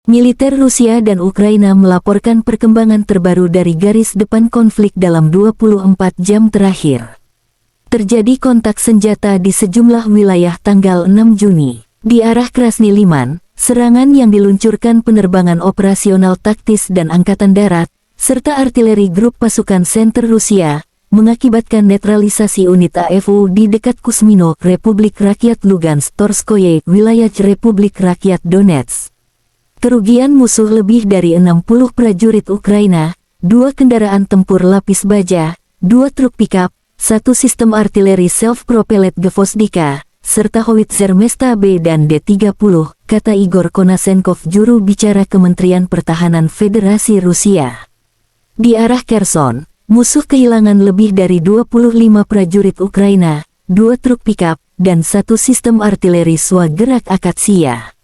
Militer Rusia dan Ukraina melaporkan perkembangan terbaru dari garis depan konflik dalam 24 jam terakhir. Terjadi kontak senjata di sejumlah wilayah tanggal 6 Juni. Di arah Krasny Liman, serangan yang diluncurkan penerbangan operasional taktis dan angkatan darat, serta artileri grup pasukan senter Rusia, mengakibatkan netralisasi unit AFU di dekat Kusmino, Republik Rakyat Lugansk, Torskoye, wilayah Republik Rakyat Donetsk. Kerugian musuh lebih dari 60 prajurit Ukraina, 2 kendaraan tempur lapis baja, 2 truk pickup, 1 sistem artileri self-propelled Gvozdika, serta howitzer Mesta B dan D-30, kata Igor Konasenkov, juru bicara Kementerian Pertahanan Federasi Rusia. Di arah Kherson, musuh kehilangan lebih dari 25 prajurit Ukraina, 2 truk pickup, dan 1 sistem artileri swagerak Akatsia.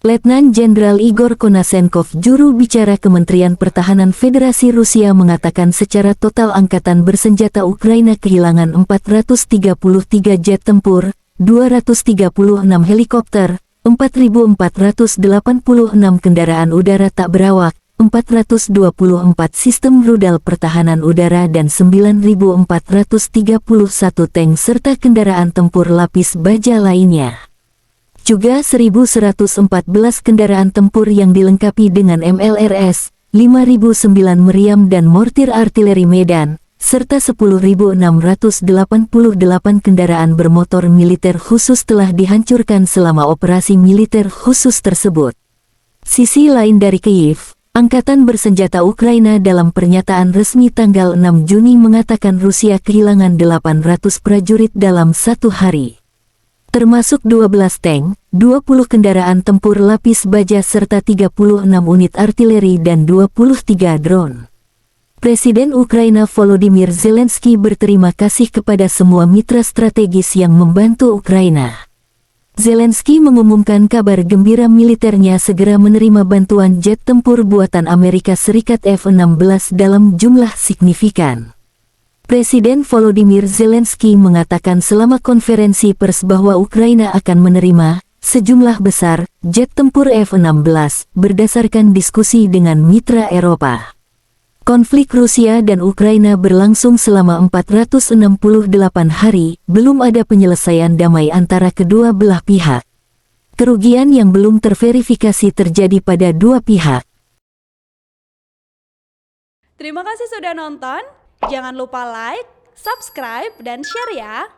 Letnan Jenderal Igor Konasenkov, juru bicara Kementerian Pertahanan Federasi Rusia, mengatakan secara total angkatan bersenjata Ukraina kehilangan 433 jet tempur, 236 helikopter, 4.486 kendaraan udara tak berawak, 424 sistem rudal pertahanan udara dan 9.431 tank serta kendaraan tempur lapis baja lainnya. Juga 1.114 kendaraan tempur yang dilengkapi dengan MLRS, 5.009 meriam dan mortir artileri Medan, serta 10.688 kendaraan bermotor militer khusus telah dihancurkan selama operasi militer khusus tersebut. Sisi lain dari Kyiv, Angkatan Bersenjata Ukraina dalam pernyataan resmi tanggal 6 Juni mengatakan Rusia kehilangan 800 prajurit dalam satu hari, termasuk 12 tank, 20 kendaraan tempur lapis baja serta 36 unit artileri dan 23 drone. Presiden Ukraina Volodymyr Zelensky berterima kasih kepada semua mitra strategis yang membantu Ukraina. Zelensky mengumumkan kabar gembira militernya segera menerima bantuan jet tempur buatan Amerika Serikat F-16 dalam jumlah signifikan. Presiden Volodymyr Zelensky mengatakan selama konferensi pers bahwa Ukraina akan menerima sejumlah besar jet tempur F-16 berdasarkan diskusi dengan mitra Eropa. Konflik Rusia dan Ukraina berlangsung selama 468 hari, belum ada penyelesaian damai antara kedua belah pihak. Kerugian yang belum terverifikasi terjadi pada dua pihak. Terima kasih sudah nonton. Jangan lupa like, subscribe, dan share ya!